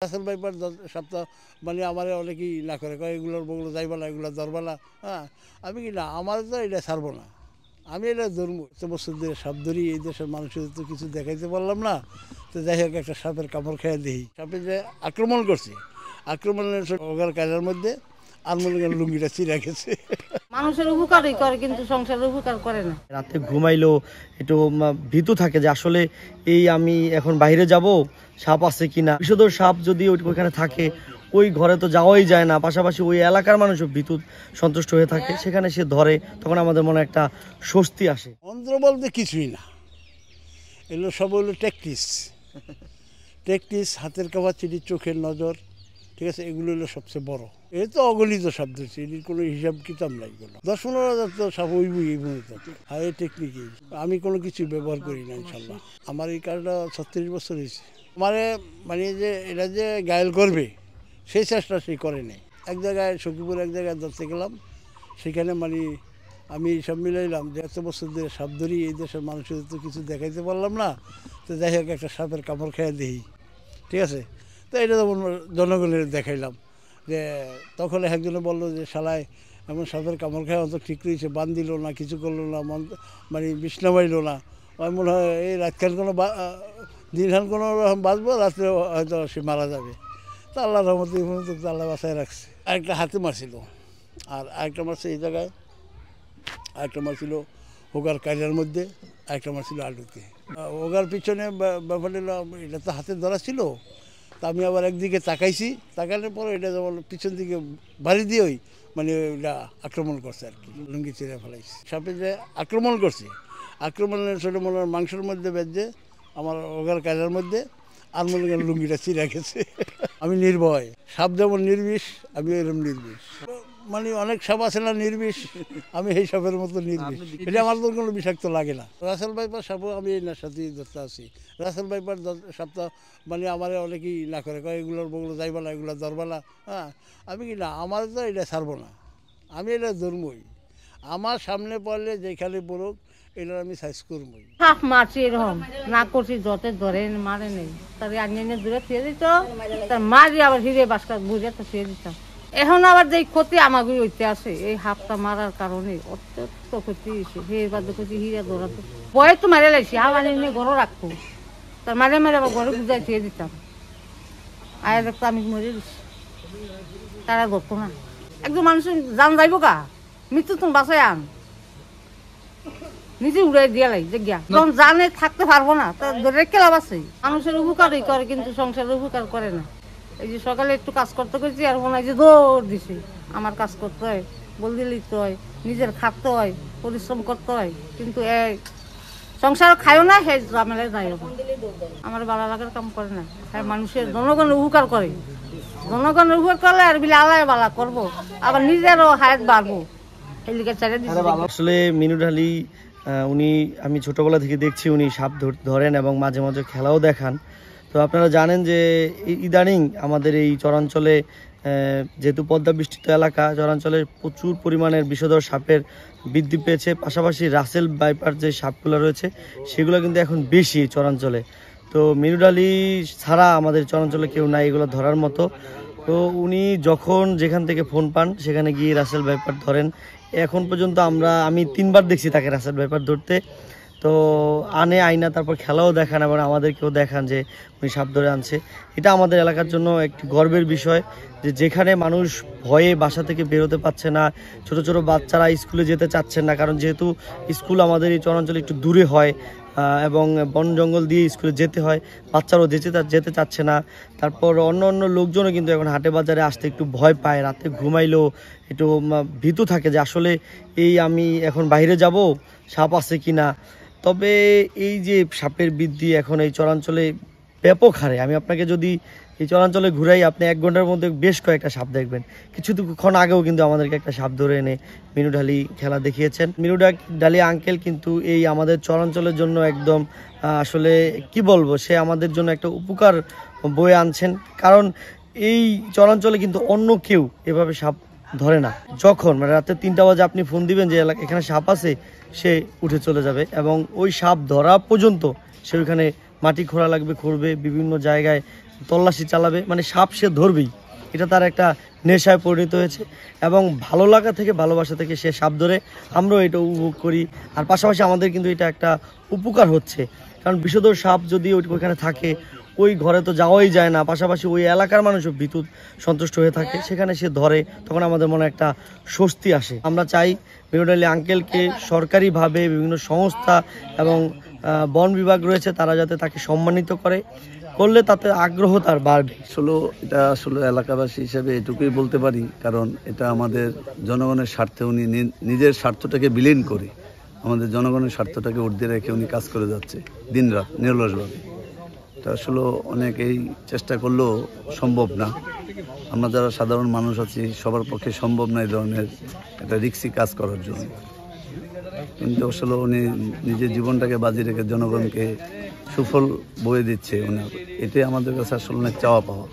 Russell viper সপ্তাহ মানে আমার অনেকেই না করে কয় এগুলোর বগুলো যাইবা না, এগুলো ধরবা না। হ্যাঁ, আমি কি না, আমার তো এটা ছাড়বো না, আমি এটা ধরবো। এত বছর ধরে সাপ ধরি, এই দেশের মানুষের তো কিছু দেখাইতে পারলাম না। তো যাই হোক, একটা সাপের কামড় খেয়ে দেখি। সাপে যে আক্রমণ করছে, আক্রমণের ওগার কাজের মধ্যে আর মনে করেন লুঙ্গিটা চিরা গেছে। মানুষের উপকারই করে কিন্তু সংসারের উপকার করে না। রাতে ঘুমাইলেও একটু ভীতু থাকে যে আসলে এই আমি এখন বাইরে যাব, সাপ আছে কিনা। বিষধর সাপ যদি ওইখানে থাকে, ওই ঘরে তো যাওয়াই যায় না। পাশাপাশি ওই এলাকার মানুষও ভীতু সন্তুষ্ট হয়ে থাকে, সেখানে সে ধরে, তখন আমাদের মনে একটা স্বস্তি আসে। মন্ত্র বলতে কিছুই না, এগুলো সব হলো ট্যাকটিস। ট্যাকটিস, হাতের কাভাচিটি, চোখের নজর, ঠিক আছে, এগুলো হলো সবচেয়ে বড়। এ তো অগণিত সাপ ধরছে, এটির কোনো হিসাব কিতাব নাই। এগুলো 10-15 হাজার তো সাপ হইবই এই পর্যন্ত। হ্যাঁ, এই টেকনিকই। আমি কোনো কিছু ব্যবহার করি না ইনশাল্লাহ। আমার এই কাজটা 36 বছর হয়েছে। আমারে মানে যে এটা যে গায়েল করবে সেই চেষ্টা সেই করে নেই। এক জায়গায় সখীপুর এক জায়গায় ধরতে গেলাম, সেখানে মানে আমি সব মিলাইলাম যে এত বছর ধরে সাপ ধরি, এই দেশের মানুষের তো কিছু দেখাইতে পারলাম না। তো যাই হোক, একটা সাপের কামড় খেয়ে দেখি, ঠিক আছে। তো এটা যেমন জনগণের দেখাইলাম, যে তখন একজনে বললো যে শালায় এমন সাপের কামড় খায় অত ঠিক রয়েছে, বান দিল না, কিছু করলো না, মানে বিছনা বাইল না। আমার মনে হয় এই রাতখান কোনো দিনখান কোনো রকম বাঁচবো, রাত্রে হয়তো সে মারা যাবে। তা আল্লাহ রহমতে এই পর্যন্ত আল্লাহ বাসায় রাখছে। আরেকটা হাতে মারছিল, আর আরেকটা মারছে এই জায়গায়, আরেকটা মারছিল হোগার কাজের মধ্যে, আরেকটা মারছিল আলুতে। হোগার পিছনে ব্যাপার হলো, এটা তো হাতে ধরা ছিল। তা আমি আবার একদিকে তাকাইছি, তাকানোর পরে এটা যেমন পিছন দিকে বাড়ি দিয়েই মানে এটা আক্রমণ করছে আর কি, লুঙ্গি চিরে ফেলাইছে। সাপে যে আক্রমণ করছে, আক্রমণের ছোটো মনে মাংসের মধ্যে বেঁধে আমার ওগার কাজের মধ্যে আর মনে করেন লুঙ্গিটা চিরা গেছে। আমি নির্ভয়, সাপ যেমন নির্বিষ, আমি এরকম নির্বিষ। মানে অনেক সাপ আছে না নির্বিষ, আমি এই সাপের মতো নির্বিষ। এটা আমার তো কোনো বিষাক্ত লাগে না। রাসেল ভাইপার সাপও আমি এনার সাথেই ধরতে আছি। রাসেল ভাইপার সপ্তাহ মানে আমার অনেকেই না করে কয় এগুলোর বগুলো যাইবা না, এগুলো ধরবা না। হ্যাঁ, আমি কি না, আমার তো এটা ছাড়বো না, আমি এটা ধরবই। আমার সামনে পড়লে যেখানে পড়ুক, এটা আমি সাইজ করবই। সাপ মারছি এরকম না করছি, যতে ধরে মারে নেই, তার আনিয়ে দূরে ফিরে দিত, তার মারি আবার হিরে বাসকা ঘুরে তো ফিরে দিতাম। এখন আবার যে ক্ষতি আমাকে হইতে আছে এই হাফটা মারার কারণে, অত্যন্ত ক্ষতি হয়েছে। হিরে বাদ করছি, হিরে ধরাতে বয়ে তো মারে লাগছি, হাফ আনিয়ে ঘরও রাখতো, তার মারে মারে আবার ঘরে বুঝাই ফিরে দিতাম। আয় দেখতো আমি মরে দিচ্ছি, তারা ধরতো না। একজন মানুষের জান যাইব গা, মৃত্যু তুমি বাসায় আন, নিজে উড়াই দিয়া লাই যে গিয়া তখন জানে থাকতে পারবো না, তার ধরে কেলাব আছে। মানুষের উপকারই করে কিন্তু সংসারের উপকার করে না। এই যে সকালে একটু কাজ করতে করছি, আর মনে হয় যে দৌড় দিছে, আমার কাজ করতে হয়, বলদি লিখতে হয়, নিজের খাটতে হয়, পরিশ্রম করতে হয়, কিন্তু এই সংসার খায়ও না, সেই ঝামেলায় যাইও না। আমার ভালো লাগার কাম করে না, হ্যাঁ মানুষের জনগণের উপকার করে। জনগণের উপকার করলে আর বিলে আল্লাহ বালা করবো, আবার নিজেরও হায়াত বাড়বো। এই লিগে চাইলে আসলে মিনু ঢালি উনি, আমি ছোটবেলা থেকে দেখছি উনি সাপ ধরেন এবং মাঝে মাঝে খেলাও দেখান। তো আপনারা জানেন যে ইদানিং আমাদের এই চরাঞ্চলে, যেহেতু পদ্মা বৃষ্টিত এলাকা, চরাঞ্চলে প্রচুর পরিমাণের বিষধর সাপের বৃদ্ধি পেয়েছে। পাশাপাশি রাসেল ভাইপার যে সাপগুলো রয়েছে সেগুলো কিন্তু এখন বেশি চরাঞ্চলে। তো মিনু ঢালি ছাড়া আমাদের চরাঞ্চলে কেউ নাই এগুলো ধরার মতো। তো উনি যখন যেখান থেকে ফোন পান সেখানে গিয়ে রাসেল ভাইপার ধরেন। এখন পর্যন্ত আমি 3বার দেখছি তাকে রাসেল ভাইপার ধরতে। তো আনে আইনা, তারপর খেলাও দেখান এবং আমাদেরকেও দেখান যে উনি সাপ ধরে আনছে। এটা আমাদের এলাকার জন্য একটি গর্বের বিষয় যে যেখানে মানুষ ভয়ে বাসা থেকে বেরোতে পারছে না, ছোট ছোট বাচ্চারা স্কুলে যেতে চাচ্ছেন না, কারণ যেহেতু স্কুল আমাদের এই চরাঞ্চলে একটু দূরে হয় এবং বন জঙ্গল দিয়ে স্কুলে যেতে হয়, বাচ্চারাও যেতে চাচ্ছে না। তারপর অন্য অন্য লোকজনও কিন্তু এখন হাটে বাজারে আসতে একটু ভয় পায়, রাতে ঘুমাইলেও একটু ভীতু থাকে যে আসলে এই আমি এখন বাইরে যাব, সাপ আছে কিনা। তবে এই যে সাপের বৃদ্ধি এখন এই চরাঞ্চলে ব্যাপক হারে, আমি আপনাকে যদি এই চরাঞ্চলে ঘুরাই, আপনি 1 ঘন্টার মধ্যে বেশ কয়েকটা সাপ দেখবেন। কিছুক্ষণ আগেও কিন্তু আমাদেরকে একটা সাপ ধরে এনে মিনু ঢালি খেলা দেখিয়েছেন। মিনু ঢালি আঙ্কেল কিন্তু এই আমাদের চরাঞ্চলের জন্য একদম আসলে কি বলবো, সে আমাদের জন্য একটা উপকার বয়ে আনছেন। কারণ এই চরাঞ্চলে কিন্তু অন্য কেউ এভাবে সাপ ধরে না। যখন মানে রাতে 3টা বাজে আপনি ফোন দিবেন যে এখানে সাপ আছে, সে উঠে চলে যাবে এবং ওই সাপ ধরা পর্যন্ত সে ওইখানে মাটি খোঁড়া লাগবে, খুঁড়বে, বিভিন্ন জায়গায় তল্লাশি চালাবে, মানে সাপ সে ধরবেই, এটা তার একটা নেশায় পরিণত হয়েছে। এবং ভালো লাগা থেকে, ভালোবাসা থেকে সে সাপ ধরে, আমরাও এটা উপভোগ করি। আর পাশাপাশি আমাদের কিন্তু এটা একটা উপকার হচ্ছে, কারণ বিষধর সাপ যদি ওইখানে থাকে, ওই ঘরে তো যাওয়াই যায় না, পাশাপাশি ওই এলাকার মানুষও বিদ্যুৎ সন্তুষ্ট হয়ে থাকে, সেখানে সে ধরে, তখন আমাদের মনে একটা স্বস্তি আসে। আমরা চাই মিনুট আলী আঙ্কেলকে সরকারিভাবে বিভিন্ন সংস্থা এবং বন বিভাগ রয়েছে, তারা যাতে তাকে সম্মানিত করলে তাতে আগ্রহ তার বাড়বে। এটা আসলে এলাকাবাসী হিসেবে এটুকুই বলতে পারি, কারণ এটা আমাদের জনগণের স্বার্থে উনি নিজের স্বার্থটাকে বিলীন করে আমাদের জনগণের স্বার্থটাকে ঊর্ধ্বে রেখে উনি কাজ করে যাচ্ছে দিনরাত নিরলসভাবে। এটা আসলে অনেকেই চেষ্টা করলেও সম্ভব না, আমরা যারা সাধারণ মানুষ আছি সবার পক্ষে সম্ভব না এই ধরনের একটা রিস্কি কাজ করার জন্য। কিন্তু আসলে উনি নিজের জীবনটাকে বাজি রেখে জনগণকে সুফল বয়ে দিচ্ছে, এটাই আমাদের কাছে আসলে অনেক চাওয়া পাওয়া।